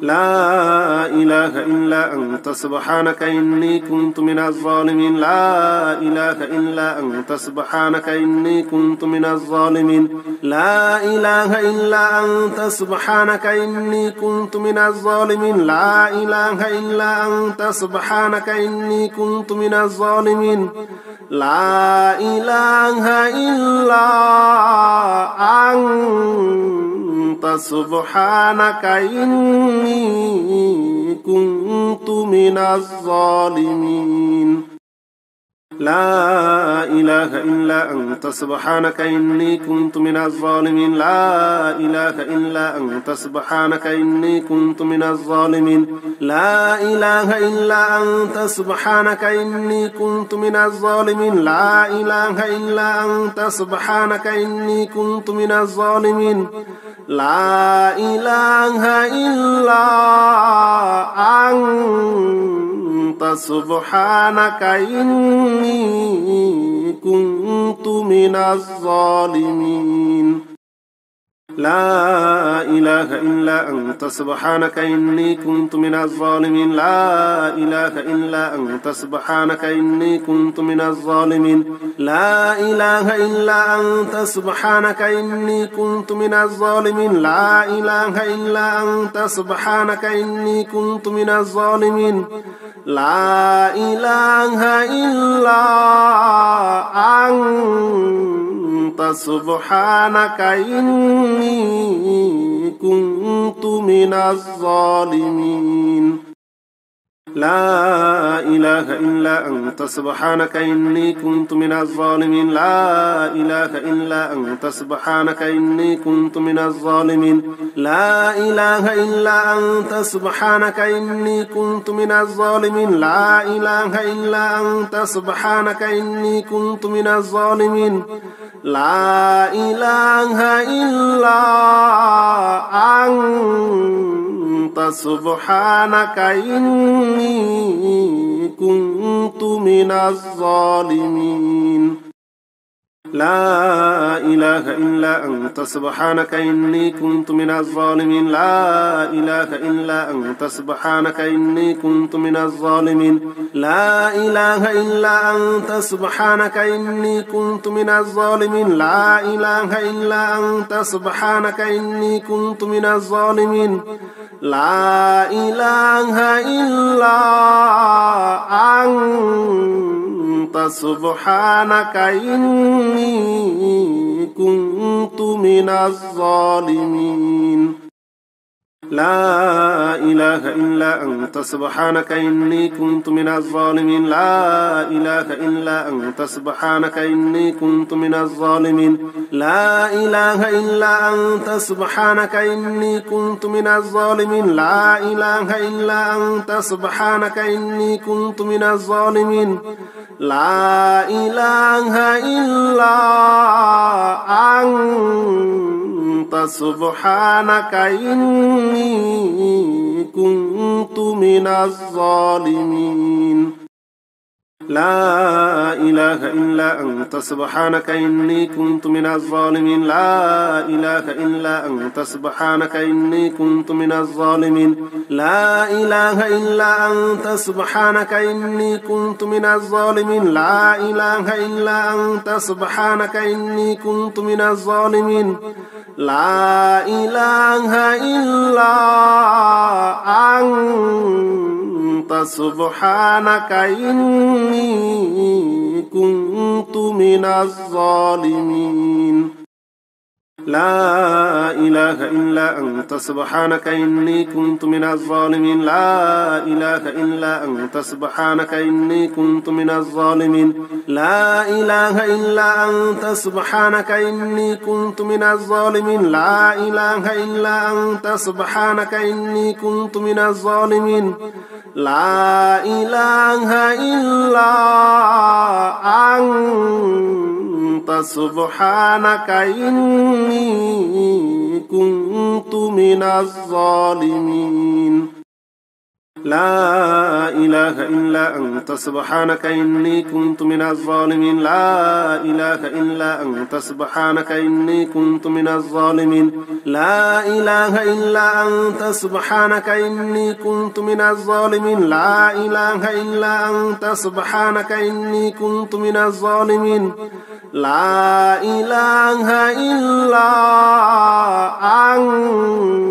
لا إله إلا أنت سبحانك إني كنت من الظالمين لا إله إلا أنت سبحانك إني كنت من الظالمين لا إله إلا أنت سبحانك إني كنت من الظالمين لا إله إلا أنت سبحانك إني كنت من الظالمين لا إله إلا أنت سبحانك إني كنت من الظالمين لا إله إلا أنت سبحانك إني كنت من الظالمين لا إله إلا أنت سبحانك إني كنت من الظالمين لا إله إلا أنت سبحانك إني كنت من الظالمين لا إله إلا أنت سبحانك إني كنت من الظالمين لا إله إلا أنت سبحانك إني كنت من الظالمين لا إله إلا أنت سبحانك إني كنت من الظالمين لا إله إلا أنت سبحانك إني كنت من الظالمين لا إله إلا أنت سبحانك إني كنت من الظالمين لا إله إلا أنت سبحانك إني كنت من الظالمين لا إله إلا أنت سبحانك إني كنت من الظالمين لا إله إلا أنت سبحانك إني كنت من الظالمين لا إله إلا أنت سبحانك إني كنت من الظالمين لا إله إلا أنت سبحانك إني كنت من الظالمين لا إله إلا أنت سبحانك إني كنت من الظالمين لا إله إلا أنت سبحانك إني كنت من الظالمين لا إله إلا أنت سبحانك إني كنت من الظالمين لا إله إلا أنت سبحانك إني كنت من الظالمين لا إله إلا أنت سبحانك إني كنت من الظالمين لا إله إلا أنت سبحانك إني كنت من الظالمين لا إله إلا أنت سبحانك إني كنت من الظالمين لا إله إلا أنت سبحانك إني كنت من الظالمين لا إله إلا أنت سبحانك إني كنت من الظالمين لا إله إلا أنت سبحانك إني كنت من الظالمين لا إله إلا أنت سبحانك إني كنت من الظالمين لا إله إلا أنت سبحانك إني كنت من الظالمين لا إله إلا أنت سبحانك إني كنت من الظالمين لا إله إلا أنت سبحانك إني كنت من الظالمين لا إله إلا أنت سبحانك إني كنت من الظالمين لا إله إلا أنت سبحانك إني كنت من الظالمين لا إله إلا أنت سبحانك إني كنت من الظالمين لا إله إلا أنت سبحانك إني كنت من الظالمين لا إله إلا أنت سبحانك إني كنت من الظالمين لا إله إلا أنت سبحانك إني كنت من الظالمين لا إله إلا أنت سبحانك إني كنت من الظالمين لا إله إلا أنت سبحانك إني كنت من الظالمين لا إله إلا أنت سبحانك إني كنت من الظالمين لا إله إلا أنت سبحانك إني كنت من الظالمين لا إله إلا أنت سبحانك إني كنت من الظالمين لا إله إلا أنت سبحانك إني كنت من الظالمين لا إله إلا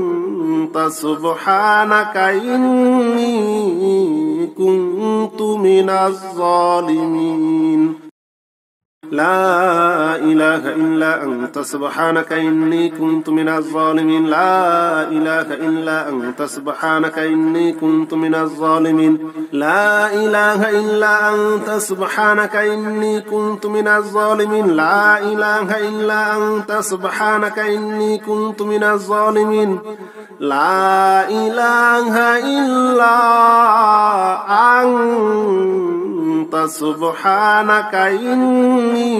أنت سبحانك إني كنت من الظالمين لا إله إلا أنت سبحانك إني كنت من الظالمين لا إله إلا أنت سبحانك إني كنت من الظالمين لا إله إلا أنت سبحانك إني كنت من الظالمين لا إله إلا أنت سبحانك إني كنت من الظالمين لا إله إلا أنت سبحانك إني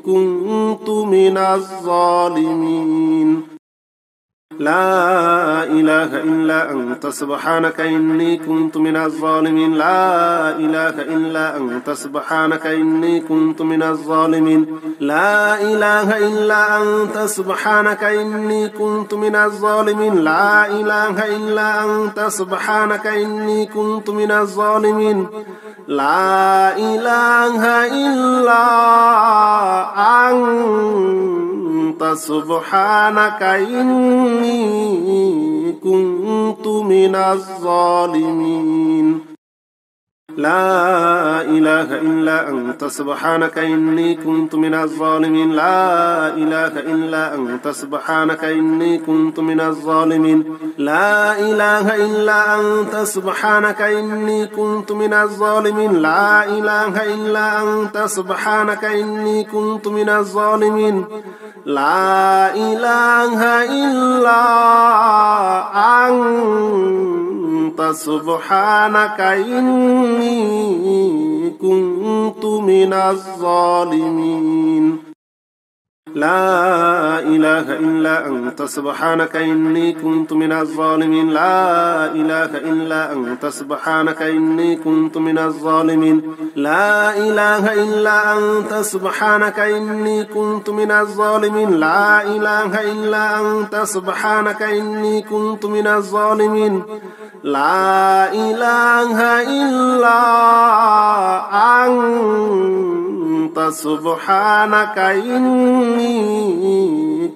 كنت من الظالمين لا إله إلا أنت سبحانك إني كنت من الظالمين لا إله إلا أنت سبحانك إني كنت من الظالمين لا إله إلا أنت سبحانك إني كنت من الظالمين لا إله إلا أنت سبحانك إني كنت من الظالمين لا إله إلا أنت سبحانك إني كنت من الظالمين لا إله إلا أنت سبحانك إني كنت من الظالمين لا إله إلا أنت سبحانك إني كنت من الظالمين لا إله إلا أنت سبحانك إني كنت من الظالمين لا إله إلا أنت سبحانك إني كنت من الظالمين لا إله إلا أنت سبحانك إني كنت من الظالمين لا إله إلا أنت سبحانك إني كنت من الظالمين لا إله إلا أنت سبحانك إني كنت من الظالمين لا إله إلا أنت سبحانك إني كنت من الظالمين لا إله إلا أنت سبحانك إني كنت من الظالمين لا إله إلا أنت سبحانك إني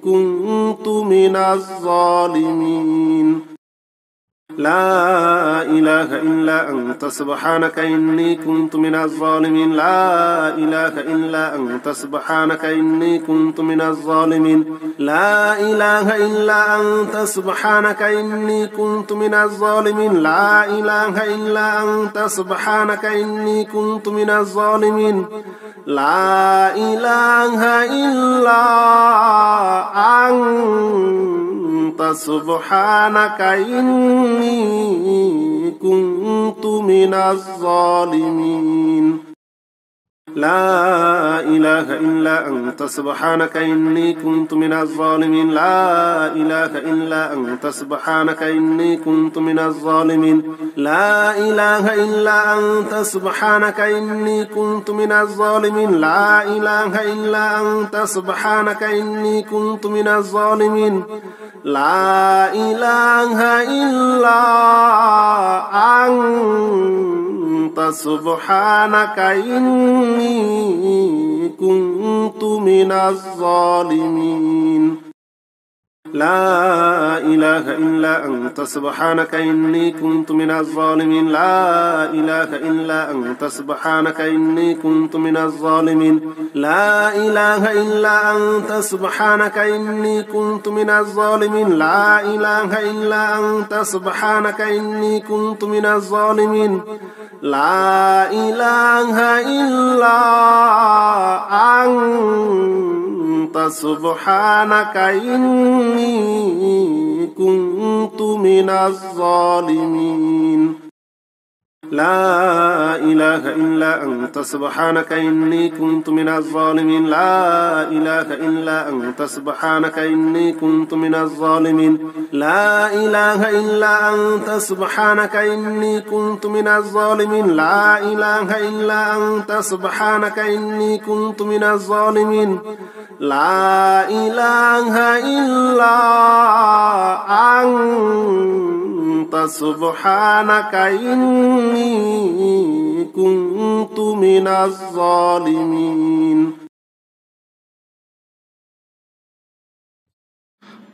كنت من الظالمين لا إله إلا أنت سبحانك إني كنت من الظالمين لا إله إلا أنت سبحانك إني كنت من الظالمين لا إله إلا أنت سبحانك إني كنت من الظالمين لا إله إلا أنت سبحانك إني كنت من الظالمين لا إله إلا أنت سبحانك إني كنت من الظالمين لا إله إلا أنت سبحانك إني كنت من الظالمين لا إله إلا أنت سبحانك إني كنت من الظالمين لا إله إلا أنت سبحانك إني كنت من الظالمين لا إله إلا أنت سبحانك إني كنت من الظالمين لا إله إلا أنت سبحانك إني كنت من الظالمين لا إله إلا أنت سبحانك إني كنت من الظالمين لا إله إلا أنت سبحانك إني كنت من الظالمين لا إله إلا أنت سبحانك إني كنت من الظالمين لا إله إلا أنت سبحانك إني كنت من الظالمين لا إله إلا أنت سبحانك إني كنت من الظالمين لا إله إلا أنت سبحانك إني كنت من الظالمين لا إله إلا أنت سبحانك إني كنت من الظالمين لا إله إلا أنت سبحانك إني كنت من الظالمين لا إله إلا أنت سبحانك إني كنت من الظالمين لا إله إلا أنت سبحانك إني كنت من الظالمين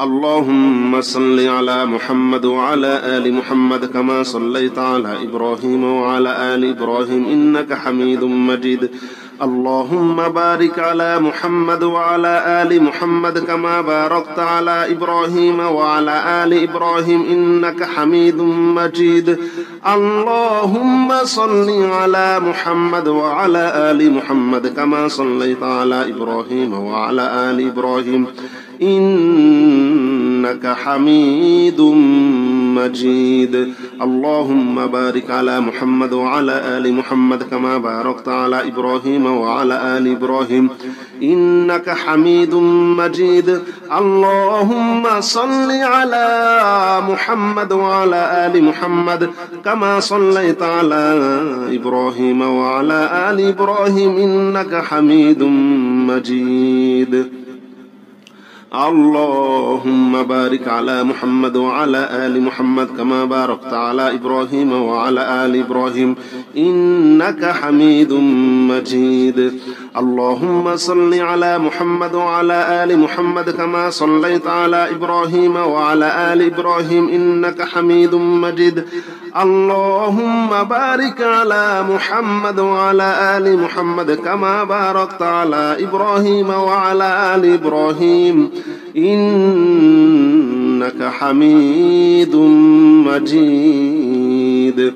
اللهم صل على محمد وعلى آل محمد كما صليت على إبراهيم وعلى آل إبراهيم إنك حميد مجيد اللهم بارك على محمد وعلى آل محمد كما باركت على إبراهيم وعلى آل إبراهيم إنك حميد مجيد اللهم صل على محمد وعلى آل محمد كما صليت على إبراهيم وعلى آل إبراهيم إنك حميد مجيد اللهم بارك على محمد وعلى آل محمد كما باركت على إبراهيم وعلى آل إبراهيم إنك حميد مجيد اللهم صل على محمد وعلى آل محمد كما صليت على إبراهيم وعلى آل إبراهيم إنك حميد مجيد اللهم بارك على محمد وعلى آل محمد كما باركت على إبراهيم وعلى آل إبراهيم إنك حميد مجيد. اللهم صل على محمد وعلى آل محمد كما صليت على إبراهيم وعلى آل إبراهيم إنك حميد مجيد. اللهم بارك على محمد وعلى آل محمد كما باركت على إبراهيم وعلى آل إبراهيم إنك حميد مجيد.